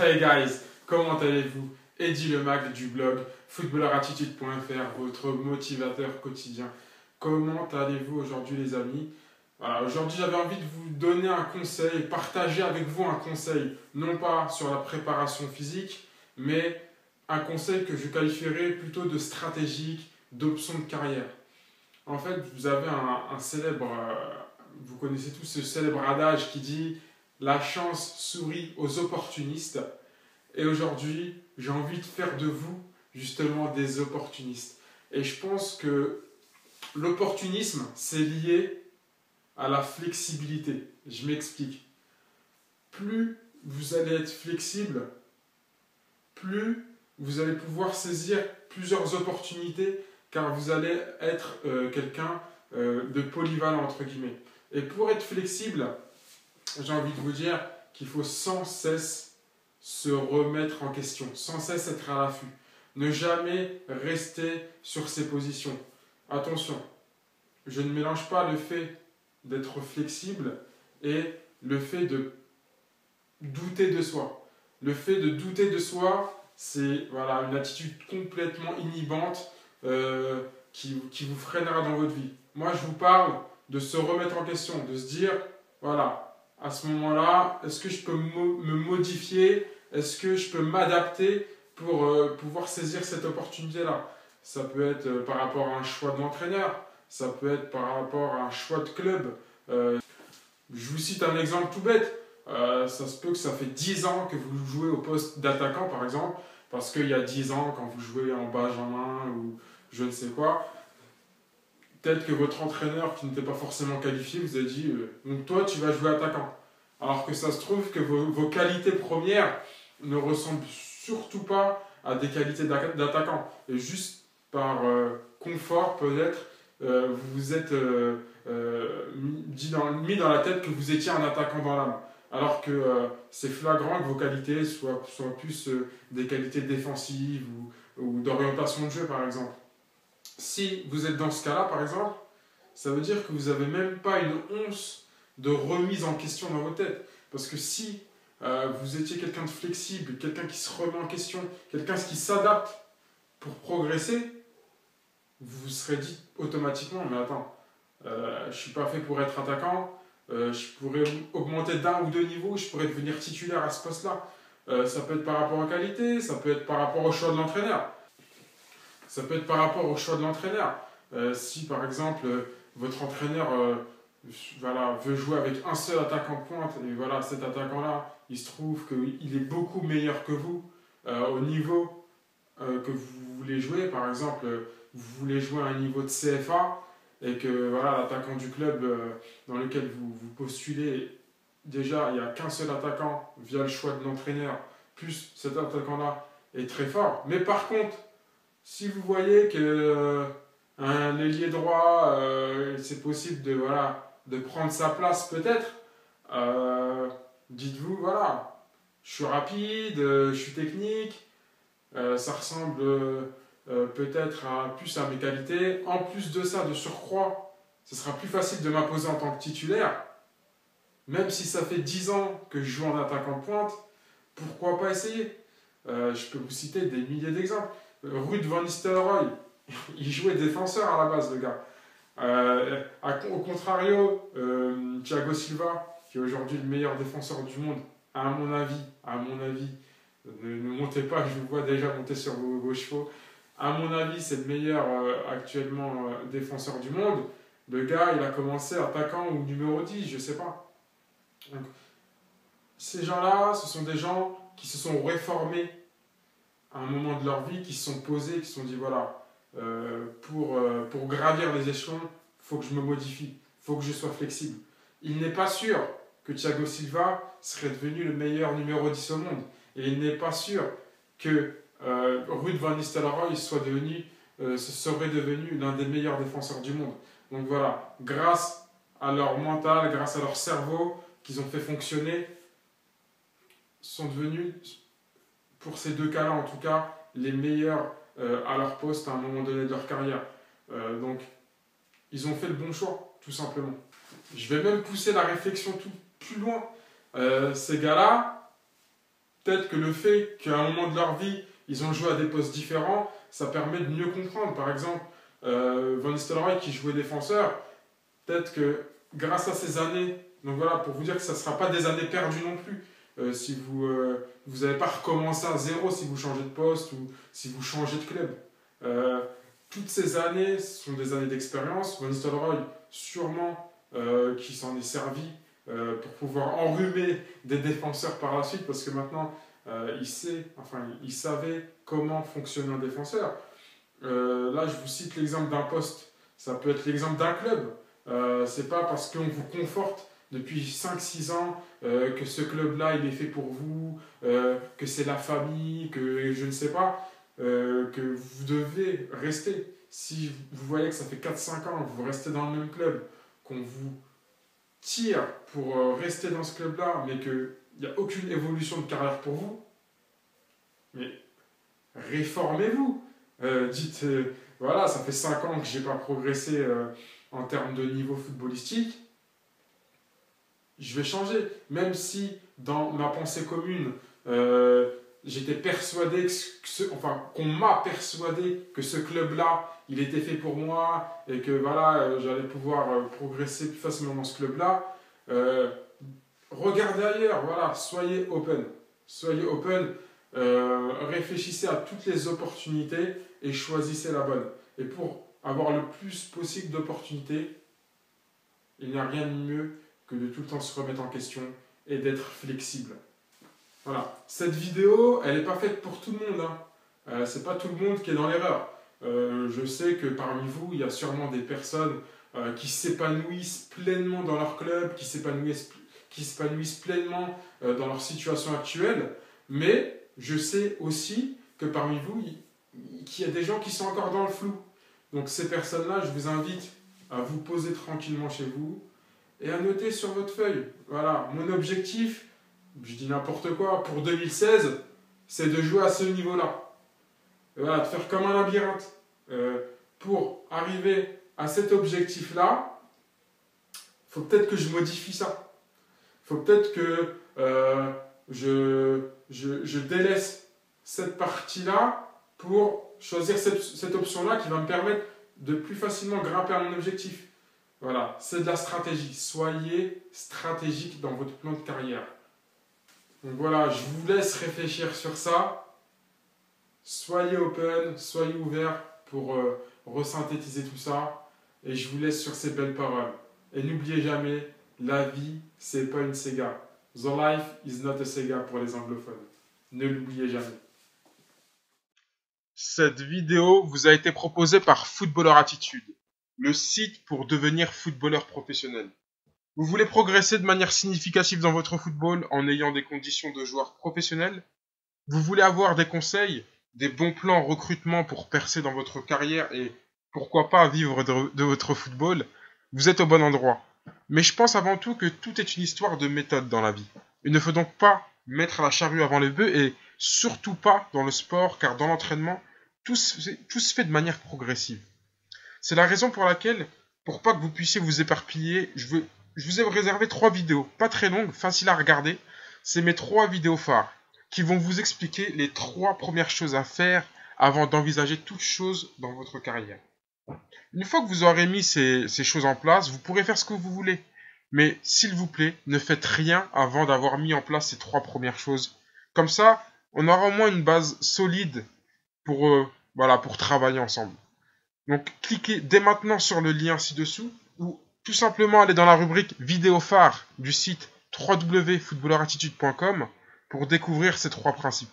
Hey guys, comment allez-vous? Eddie Lemac du blog footballerattitude.fr, votre motivateur quotidien. Comment allez-vous aujourd'hui les amis? Voilà, aujourd'hui j'avais envie de vous donner un conseil, partager avec vous un conseil, non pas sur la préparation physique, mais un conseil que je qualifierais plutôt de stratégique, d'option de carrière. En fait, vous avez un célèbre, vous connaissez tous ce célèbre adage qui dit la chance sourit aux opportunistes. Et aujourd'hui, j'ai envie de faire de vous justement des opportunistes. Et je pense que l'opportunisme, c'est lié à la flexibilité. Je m'explique. Plus vous allez être flexible, plus vous allez pouvoir saisir plusieurs opportunités, car vous allez être quelqu'un de polyvalent, entre guillemets. Et pour être flexible, j'ai envie de vous dire qu'il faut sans cesse se remettre en question, sans cesse être à l'affût. Ne jamais rester sur ses positions. Attention, je ne mélange pas le fait d'être flexible et le fait de douter de soi. Le fait de douter de soi, c'est voilà, une attitude complètement inhibante qui vous freinera dans votre vie. Moi, je vous parle de se remettre en question, de se dire, voilà, à ce moment-là, est-ce que je peux me modifier? Est-ce que je peux m'adapter pour pouvoir saisir cette opportunité-là? Ça peut être par rapport à un choix de l'entraîneur, ça peut être par rapport à un choix de club. Je vous cite un exemple tout bête. Ça se peut que ça fait 10 ans que vous jouez au poste d'attaquant, par exemple, parce qu'il y a 10 ans, quand vous jouez en Benjamin ou je ne sais quoi, peut-être que votre entraîneur qui n'était pas forcément qualifié vous a dit donc toi tu vas jouer attaquant. Alors que ça se trouve que vos qualités premières ne ressemblent surtout pas à des qualités d'attaquant. Et juste par confort peut-être, vous vous êtes mis dans la tête que vous étiez un attaquant dans l'âme. Alors que c'est flagrant que vos qualités soient plus des qualités défensives ou d'orientation de jeu par exemple. Si vous êtes dans ce cas-là, par exemple, ça veut dire que vous n'avez même pas une once de remise en question dans votre tête. Parce que si vous étiez quelqu'un de flexible, quelqu'un qui se remet en question, quelqu'un qui s'adapte pour progresser, vous vous serez dit automatiquement, mais attends, je ne suis pas fait pour être attaquant, je pourrais augmenter d'un ou deux niveaux, je pourrais devenir titulaire à ce poste-là. Ça peut être par rapport aux qualités, ça peut être par rapport au choix de l'entraîneur. Ça peut être par rapport au choix de l'entraîneur. Si par exemple votre entraîneur voilà, veut jouer avec un seul attaquant pointe et voilà, cet attaquant-là, il se trouve qu'il est beaucoup meilleur que vous au niveau que vous voulez jouer. Par exemple, vous voulez jouer à un niveau de CFA et que voilà, l'attaquant du club dans lequel vous postulez, déjà il n'y a qu'un seul attaquant via le choix de l'entraîneur, plus cet attaquant-là est très fort. Mais par contre, si vous voyez que un ailier droit, c'est possible de prendre sa place peut-être, dites-vous, voilà, je suis rapide, je suis technique, ça ressemble peut-être plus à mes qualités. En plus de ça, de surcroît, ce sera plus facile de m'imposer en tant que titulaire. Même si ça fait 10 ans que je joue en attaquant de pointe, pourquoi pas essayer? Je peux vous citer des milliers d'exemples. Ruud van Nistelrooy, il jouait défenseur à la base, le gars. Au contrario, Thiago Silva, qui est aujourd'hui le meilleur défenseur du monde, à mon avis, ne montez pas, je vous vois déjà monter sur vos chevaux. À mon avis, c'est le meilleur actuellement défenseur du monde. Le gars, il a commencé attaquant ou numéro 10, je sais pas. Donc, ces gens-là, ce sont des gens qui se sont réformés à un moment de leur vie, qui se sont posés, qui se sont dit voilà, pour gravir les échelons, il faut que je me modifie, il faut que je sois flexible. Il n'est pas sûr que Thiago Silva serait devenu le meilleur numéro 10 au monde. Et il n'est pas sûr que Ruud van Nistelrooy serait devenu l'un des meilleurs défenseurs du monde. Donc voilà, grâce à leur mental, grâce à leur cerveau qu'ils ont fait fonctionner, sont devenus, pour ces deux cas-là en tout cas, les meilleurs à leur poste à un moment donné de leur carrière. Donc, ils ont fait le bon choix, tout simplement. Je vais même pousser la réflexion plus loin. Ces gars-là, peut-être que le fait qu'à un moment de leur vie, ils ont joué à des postes différents, ça permet de mieux comprendre. Par exemple, Van Nistelrooy qui jouait défenseur, peut-être que grâce à ces années, donc voilà, pour vous dire que ça ne sera pas des années perdues non plus. Si vous n'allez pas recommencer à zéro si vous changez de poste ou si vous changez de club. Toutes ces années sont des années d'expérience. Van Nistelrooy, sûrement, qui s'en est servi pour pouvoir enrhumer des défenseurs par la suite, parce que maintenant, il savait comment fonctionne un défenseur. Là, je vous cite l'exemple d'un poste. Ça peut être l'exemple d'un club. C'est pas parce qu'on vous conforte depuis 5-6 ans que ce club-là, il est fait pour vous, que c'est la famille, que je ne sais pas, que vous devez rester. Si vous voyez que ça fait 4-5 ans que vous restez dans le même club, qu'on vous tire pour rester dans ce club-là, mais qu'il n'y a aucune évolution de carrière pour vous, mais réformez-vous. Dites, voilà, ça fait 5 ans que je n'ai pas progressé en termes de niveau footballistique, je vais changer. Même si, dans ma pensée commune, j'étais persuadé, qu'on m'a persuadé que ce club-là, il était fait pour moi et que voilà, j'allais pouvoir progresser plus facilement dans ce club-là. Regardez ailleurs, voilà, soyez open. Soyez open, réfléchissez à toutes les opportunités et choisissez la bonne. Et pour avoir le plus possible d'opportunités, il n'y a rien de mieux que de tout le temps se remettre en question et d'être flexible. Voilà. Cette vidéo, elle n'est pas faite pour tout le monde. Hein. C'est pas tout le monde qui est dans l'erreur. Je sais que parmi vous, il y a sûrement des personnes qui s'épanouissent pleinement dans leur club, qui s'épanouissent pleinement dans leur situation actuelle. Mais je sais aussi que parmi vous, qu'il y a des gens qui sont encore dans le flou. Donc ces personnes-là, je vous invite à vous poser tranquillement chez vous et à noter sur votre feuille. Voilà, mon objectif, je dis n'importe quoi, pour 2016, c'est de jouer à ce niveau-là. Voilà, de faire comme un labyrinthe. Pour arriver à cet objectif-là, il faut peut-être que je modifie ça. Il faut peut-être que je délaisse cette partie-là pour choisir cette option-là qui va me permettre de plus facilement grimper à mon objectif. Voilà, c'est de la stratégie. Soyez stratégique dans votre plan de carrière. Donc voilà, je vous laisse réfléchir sur ça. Soyez open, soyez ouvert pour resynthétiser tout ça. Et je vous laisse sur ces belles paroles. Et n'oubliez jamais, la vie, c'est pas une Sega. The life is not a Sega pour les anglophones. Ne l'oubliez jamais. Cette vidéo vous a été proposée par Footballeur Attitude, le site pour devenir footballeur professionnel. Vous voulez progresser de manière significative dans votre football en ayant des conditions de joueur professionnel? Vous voulez avoir des conseils, des bons plans recrutement pour percer dans votre carrière et pourquoi pas vivre de votre football? Vous êtes au bon endroit. Mais je pense avant tout que tout est une histoire de méthode dans la vie. Il ne faut donc pas mettre la charrue avant les bœufs et surtout pas dans le sport, car dans l'entraînement, tout se fait de manière progressive. C'est la raison pour laquelle, pour pas que vous puissiez vous éparpiller, je vous ai réservé 3 vidéos, pas très longues, faciles à regarder. C'est mes 3 vidéos phares qui vont vous expliquer les 3 premières choses à faire avant d'envisager toute chose dans votre carrière. Une fois que vous aurez mis ces choses en place, vous pourrez faire ce que vous voulez. Mais s'il vous plaît, ne faites rien avant d'avoir mis en place ces 3 premières choses. Comme ça, on aura au moins une base solide pour travailler ensemble. Donc, cliquez dès maintenant sur le lien ci-dessous ou tout simplement allez dans la rubrique vidéo phare du site www.footballerattitude.com pour découvrir ces 3 principes.